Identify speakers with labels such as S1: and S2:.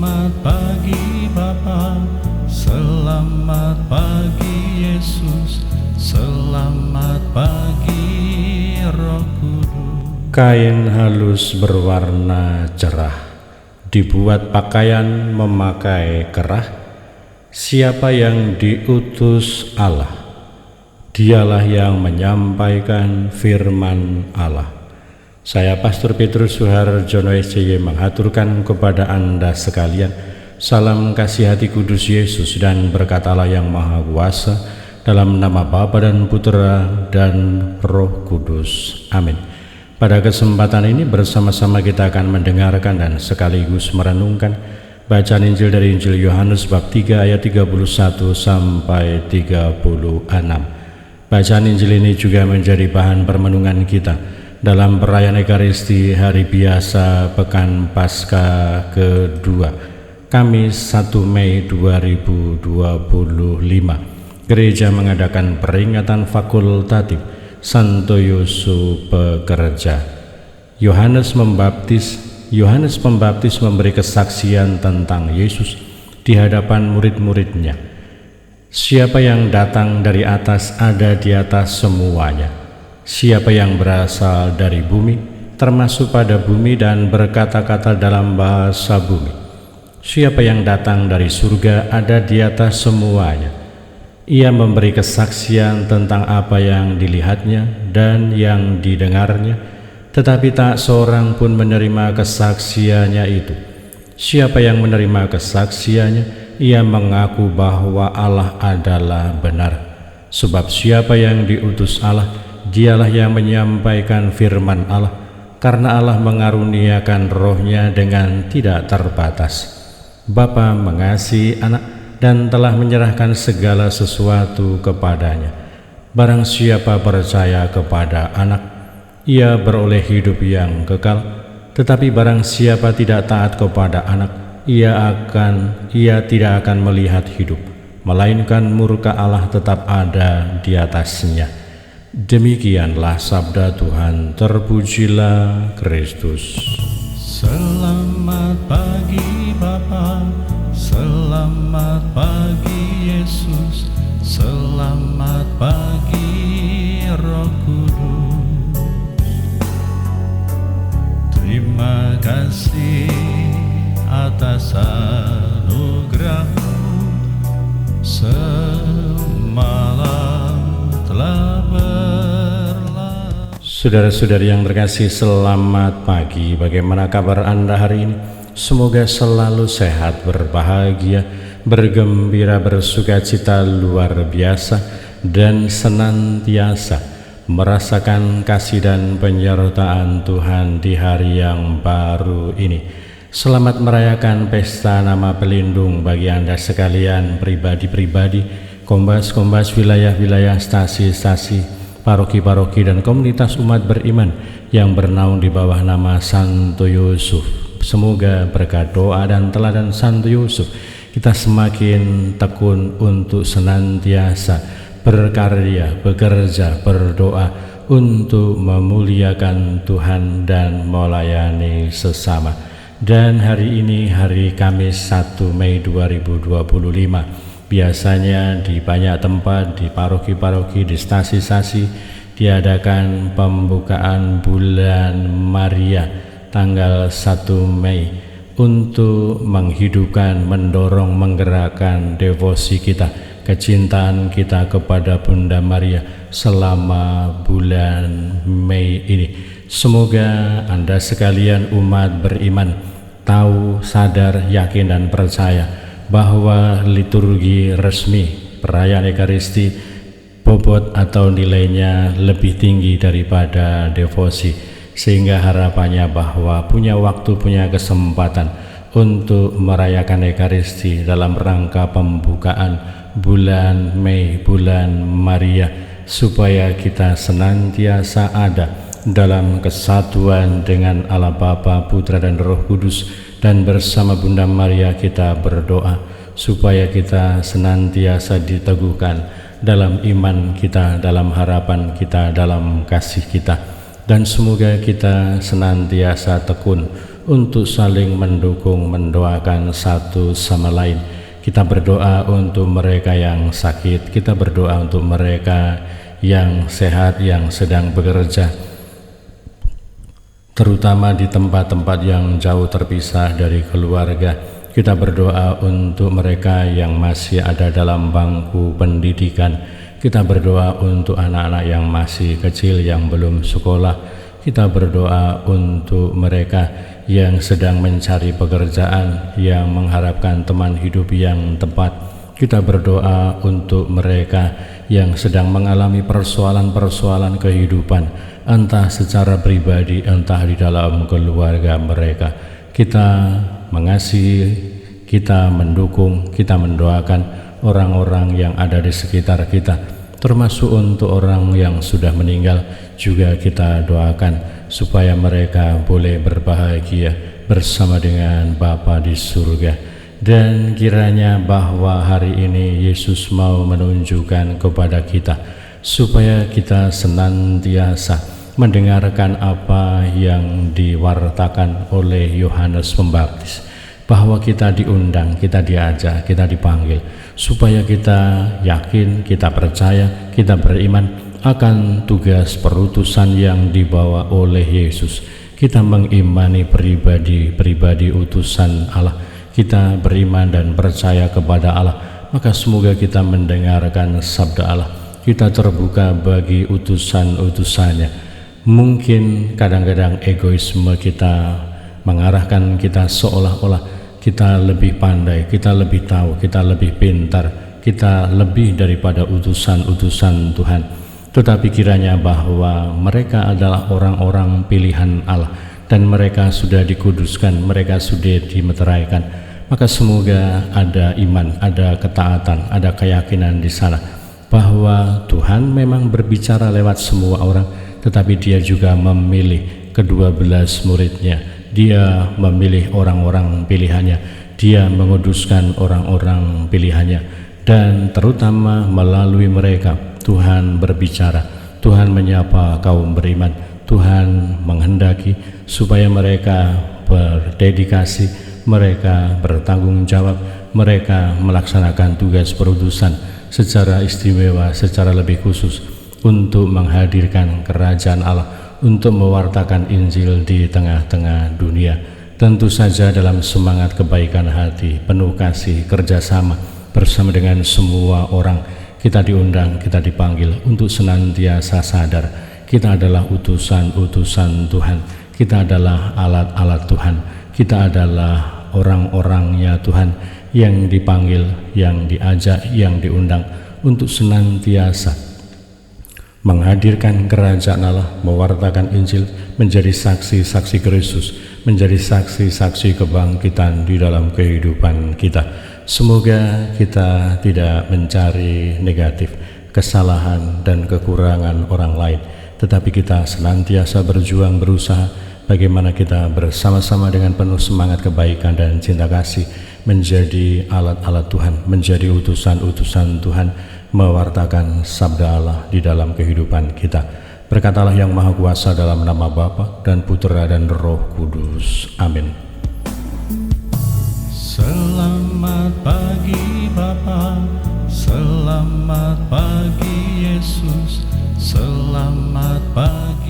S1: Selamat pagi Bapa, selamat pagi Yesus, selamat pagi Roh Kudus.
S2: Kain halus berwarna cerah, dibuat pakaian memakai kerah. Siapa yang diutus Allah, dialah yang menyampaikan firman Allah. Saya Pastor Petrus Suharjono SCY mengaturkan kepada Anda sekalian salam kasih hati kudus Yesus dan berkat Allah yang Maha Kuasa, dalam nama Bapa dan Putra dan Roh Kudus. Amin. Pada kesempatan ini bersama-sama kita akan mendengarkan dan sekaligus merenungkan bacaan Injil dari Injil Yohanes bab 3 ayat 31 sampai 36. Bacaan Injil ini juga menjadi bahan permenungan kita dalam perayaan Ekaristi Hari Biasa Pekan Paskah kedua, Kamis 1 Mei 2025. Gereja mengadakan peringatan fakultatif Santo Yusuf Pekerja. Yohanes Pembaptis memberi kesaksian tentang Yesus di hadapan murid-muridnya. Siapa yang datang dari atas ada di atas semuanya. Siapa yang berasal dari bumi, termasuk pada bumi dan berkata-kata dalam bahasa bumi. Siapa yang datang dari surga ada di atas semuanya. Ia memberi kesaksian tentang apa yang dilihatnya dan yang didengarnya, tetapi tak seorang pun menerima kesaksiannya itu. Siapa yang menerima kesaksiannya, ia mengaku bahwa Allah adalah benar. Sebab siapa yang diutus Allah, dialah yang menyampaikan firman Allah, karena Allah mengaruniakan rohnya dengan tidak terbatas. Bapa mengasihi anak dan telah menyerahkan segala sesuatu kepadanya. Barang siapa percaya kepada anak, ia beroleh hidup yang kekal. Tetapi barang siapa tidak taat kepada anak, ia tidak akan melihat hidup, melainkan murka Allah tetap ada di atasnya. Demikianlah sabda Tuhan. Terpujilah Kristus.
S1: Selamat pagi Bapa, selamat pagi Yesus, selamat pagi Roh Kudus. Terima kasih atas anugerah-Mu, semalam telah berlalu.
S2: Saudara-saudari yang terkasih, selamat pagi. Bagaimana kabar Anda hari ini? Semoga selalu sehat, berbahagia, bergembira, bersukacita luar biasa, dan senantiasa merasakan kasih dan penyertaan Tuhan di hari yang baru ini. Selamat merayakan pesta nama pelindung bagi Anda sekalian, pribadi-pribadi, kombas-kombas, wilayah-wilayah, stasi-stasi, paroki-paroki dan komunitas umat beriman yang bernaung di bawah nama Santo Yusuf. Semoga berkat doa dan teladan Santo Yusuf kita semakin tekun untuk senantiasa berkarya, bekerja, berdoa untuk memuliakan Tuhan dan melayani sesama. Dan hari ini hari Kamis 1 Mei 2025, biasanya di banyak tempat, di paroki-paroki, di stasi-stasi, diadakan pembukaan bulan Maria tanggal 1 Mei untuk menghidupkan, mendorong, menggerakkan devosi kita, kecintaan kita kepada Bunda Maria selama bulan Mei ini. Semoga Anda sekalian umat beriman tahu, sadar, yakin dan percaya bahwa liturgi resmi perayaan Ekaristi bobot atau nilainya lebih tinggi daripada devosi, sehingga harapannya bahwa punya waktu, punya kesempatan untuk merayakan Ekaristi dalam rangka pembukaan bulan Mei, bulan Maria, supaya kita senantiasa ada dalam kesatuan dengan Allah Bapa, Putra dan Roh Kudus. Dan bersama Bunda Maria kita berdoa supaya kita senantiasa diteguhkan dalam iman kita, dalam harapan kita, dalam kasih kita, dan semoga kita senantiasa tekun untuk saling mendukung, mendoakan satu sama lain. Kita berdoa untuk mereka yang sakit, kita berdoa untuk mereka yang sehat, yang sedang bekerja, terutama di tempat-tempat yang jauh terpisah dari keluarga. Kita berdoa untuk mereka yang masih ada dalam bangku pendidikan. Kita berdoa untuk anak-anak yang masih kecil, yang belum sekolah. Kita berdoa untuk mereka yang sedang mencari pekerjaan, yang mengharapkan teman hidup yang tepat. Kita berdoa untuk mereka yang sedang mengalami persoalan-persoalan kehidupan, entah secara pribadi, entah di dalam keluarga mereka. Kita mengasihi, kita mendukung, kita mendoakan orang-orang yang ada di sekitar kita, termasuk untuk orang yang sudah meninggal. Juga kita doakan supaya mereka boleh berbahagia bersama dengan Bapa di surga. Dan kiranya bahwa hari ini Yesus mau menunjukkan kepada kita supaya kita senantiasa mendengarkan apa yang diwartakan oleh Yohanes Pembaptis, bahwa kita diundang, kita diajak, kita dipanggil supaya kita yakin, kita percaya, kita beriman akan tugas perutusan yang dibawa oleh Yesus. Kita mengimani pribadi utusan Allah, kita beriman dan percaya kepada Allah, maka semoga kita mendengarkan sabda Allah, kita terbuka bagi utusan-utusannya. Mungkin kadang-kadang egoisme kita mengarahkan kita seolah-olah kita lebih pandai, kita lebih tahu, kita lebih pintar, kita lebih daripada utusan-utusan Tuhan. Tetapi kiranya bahwa mereka adalah orang-orang pilihan Allah dan mereka sudah dikuduskan, mereka sudah dimeteraikan. Maka semoga ada iman, ada ketaatan, ada keyakinan di sana bahwa Tuhan memang berbicara lewat semua orang, tetapi dia juga memilih ke-12 muridnya. Dia memilih orang-orang pilihannya, dia menguduskan orang-orang pilihannya, dan terutama melalui mereka Tuhan berbicara, Tuhan menyapa kaum beriman, Tuhan menghendaki supaya mereka berdedikasi, mereka bertanggung jawab, mereka melaksanakan tugas perutusan secara istimewa, secara lebih khusus untuk menghadirkan kerajaan Allah, untuk mewartakan Injil di tengah-tengah dunia. Tentu saja dalam semangat kebaikan hati, penuh kasih, kerjasama bersama dengan semua orang. Kita diundang, kita dipanggil untuk senantiasa sadar kita adalah utusan-utusan Tuhan, kita adalah alat-alat Tuhan, kita adalah orang-orangnya Tuhan yang dipanggil, yang diajak, yang diundang untuk senantiasa menghadirkan kerajaan Allah, mewartakan Injil, menjadi saksi-saksi Kristus, menjadi saksi-saksi kebangkitan di dalam kehidupan kita. Semoga kita tidak mencari negatif, kesalahan dan kekurangan orang lain, tetapi kita senantiasa berjuang, berusaha bagaimana kita bersama-sama dengan penuh semangat kebaikan dan cinta kasih menjadi alat-alat Tuhan, menjadi utusan-utusan Tuhan, mewartakan sabda Allah di dalam kehidupan kita. Berkatalah yang Maha Kuasa dalam nama Bapa dan Putera dan Roh Kudus. Amin.
S1: Selamat pagi Bapa, selamat pagi Yesus, selamat pagi